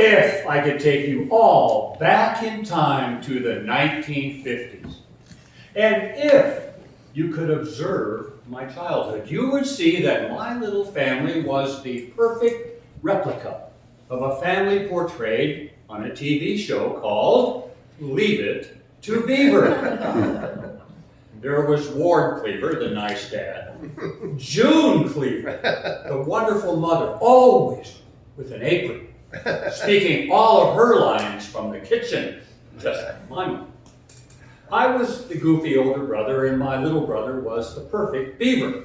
If I could take you all back in time to the 1950s, and if you could observe my childhood, you would see that my little family was the perfect replica of a family portrayed on a TV show called Leave It to Beaver. There was Ward Cleaver, the nice dad, June Cleaver, the wonderful mother, always with an apron, speaking all of her lines from the kitchen, just like my mom. I was the goofy older brother, and my little brother was the perfect beaver.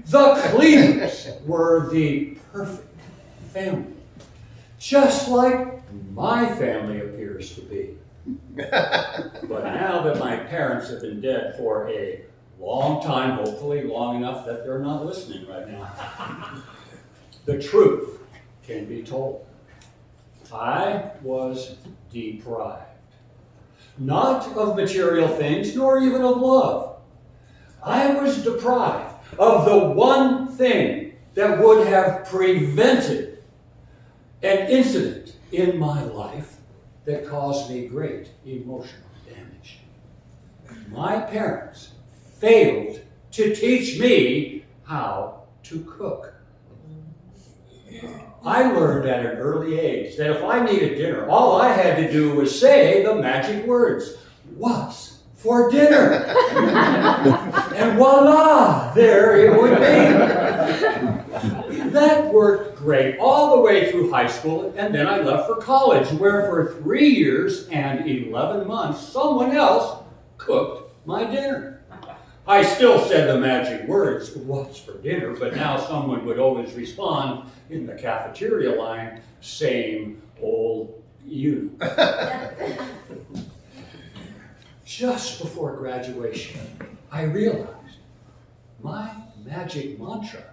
The Cleavers were the perfect family, just like my family appears to be. But now that my parents have been dead for a long time, hopefully long enough that they're not listening right now, the truth can be told. I was deprived. Not of material things, nor even of love. I was deprived of the one thing that would have prevented an incident in my life that caused me great emotional damage. My parents failed to teach me how to cook. I learned at an early age that if I needed dinner, all I had to do was say the magic words, "What's for dinner?" And voila, there it would be. That worked great all the way through high school, and then I left for college, where for 3 years and 11 months, someone else cooked my dinner. I still said the magic words, "What's for dinner?" but now someone would always respond in the cafeteria line, "Same old you." Just before graduation, I realized my magic mantra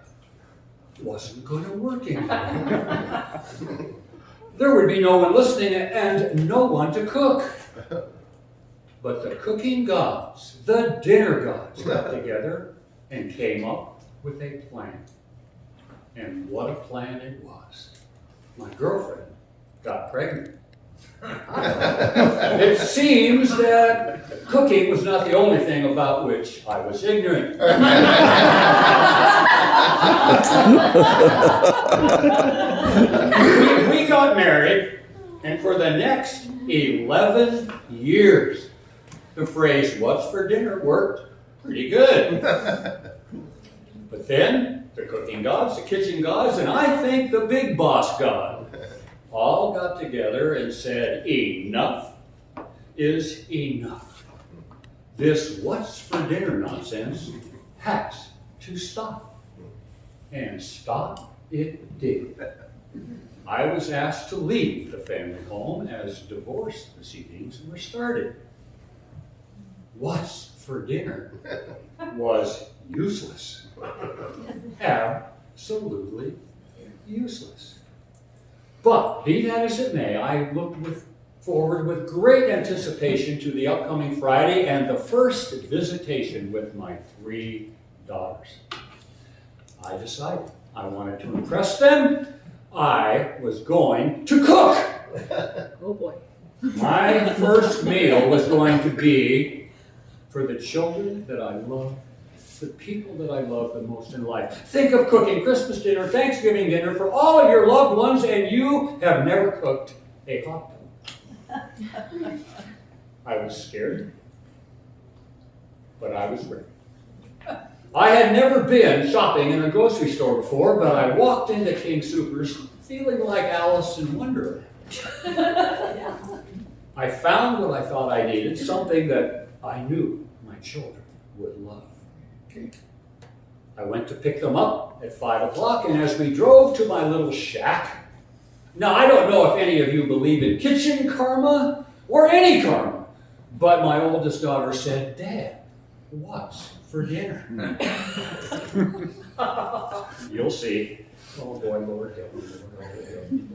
wasn't going to work anymore. There would be no one listening and no one to cook. But the cooking gods, the dinner gods, got together and came up with a plan. And what a plan it was. My girlfriend got pregnant. It seems that cooking was not the only thing about which I was ignorant. We got married, and for the next 11 years, the phrase, "What's for dinner?" worked pretty good. But then, the cooking gods, the kitchen gods, and I think the big boss god all got together and said, enough is enough. This "what's for dinner" nonsense has to stop. And stop it did. I was asked to leave the family home as divorce proceedings were started. What's for dinner was useless. Absolutely useless. But be that as it may, I looked forward with great anticipation to the upcoming Friday and the first visitation with my 3 daughters. I decided I wanted to impress them. I was going to cook. Oh boy. My first meal was going to be for the children that I love, the people that I love the most in life. Think of cooking Christmas dinner, Thanksgiving dinner for all of your loved ones, and you have never cooked a hot dog. I was scared, but I was ready. I had never been shopping in a grocery store before, but I walked into King Soopers feeling like Alice in Wonderland. I found what I thought I needed, something that I knew my children would love. I went to pick them up at 5 o'clock, and as we drove to my little shack, now I don't know if any of you believe in kitchen karma or any karma, but my oldest daughter said, "Dad, what's for dinner?" You'll see. Oh boy, Lord help me.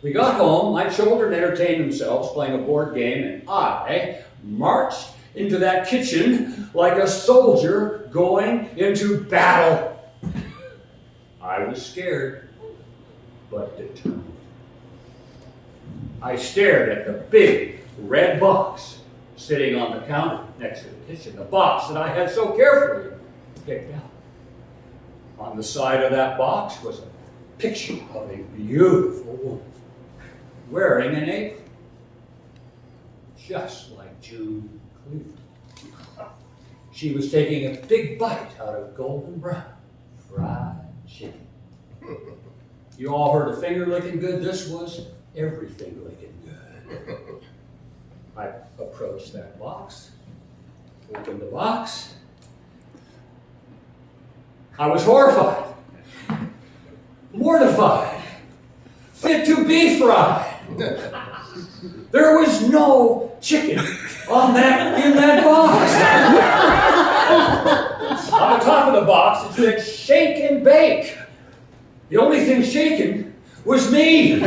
We got home, my children entertained themselves playing a board game, and I marched into that kitchen like a soldier going into battle. I was scared, but determined. I stared at the big red box sitting on the counter next to the kitchen, the box that I had so carefully picked out. On the side of that box was a picture of a beautiful woman wearing an apron, just like June Cleaver. She was taking a big bite out of golden brown fried chicken. You all heard a finger licking good? This was everything licking good. I approached that box, opened the box. I was horrified, mortified, fit to be fried. There was no chicken in that box. On the top of the box, it said shake and bake. The only thing shaken was me.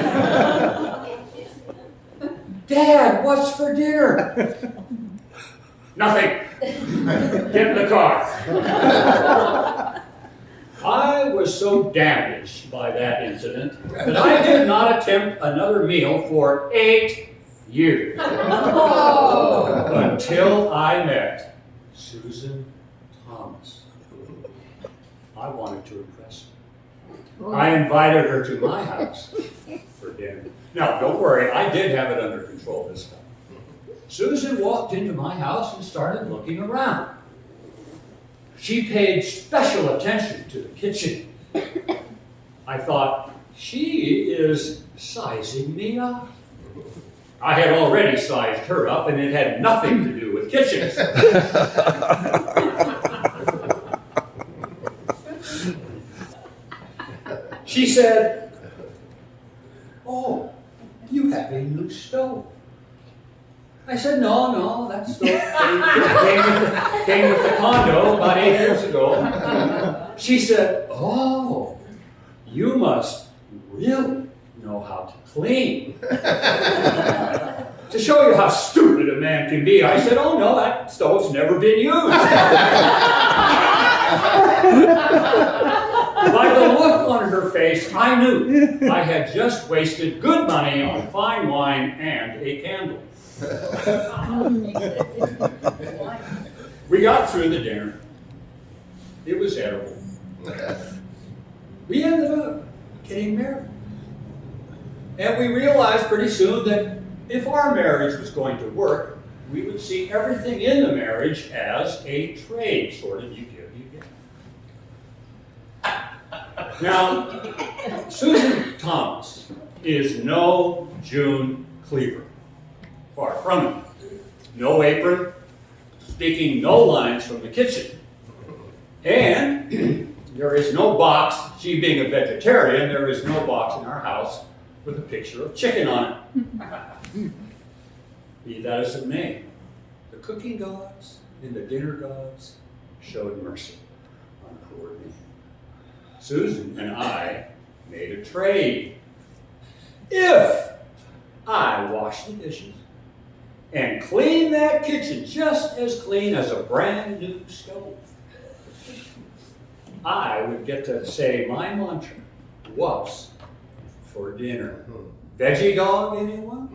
Dad, what's for dinner? Nothing. Get in the car. I was so damaged by that incident that I did not attempt another meal for 8 years. Until I met Susan Thomas. I wanted to impress her. I invited her to my house for dinner. Now, don't worry, I did have it under control this time. Susan walked into my house and started looking around. She paid special attention to the kitchen. I thought, she is sizing me up. I had already sized her up, and it had nothing to do with kitchens. She said, "Oh, you have a new stove." I said, no, that stove came with the condo about 8 years ago. She said, "Oh, you must really know how to clean." To show you how stupid a man can be, I said, "Oh no, that stove's never been used." By the look on her face, I knew I had just wasted good money on fine wine and a candle. We got through the dinner. It was edible. We ended up getting married. And we realized pretty soon that if our marriage was going to work, we would see everything in the marriage as a trade, sort of you give, you get. Now, Susan Thomas is no June Cleaver. Far from it. No apron, speaking no lines from the kitchen. And there is no box, she being a vegetarian, there is no box in our house with a picture of chicken on it. Be that as it may, the cooking gods and the dinner gods showed mercy on poor me. Susan and I made a trade. If I wash the dishes and clean that kitchen just as clean as a brand new stove, I would get to say my mantra, "What's for dinner?" Veggie dog, anyone?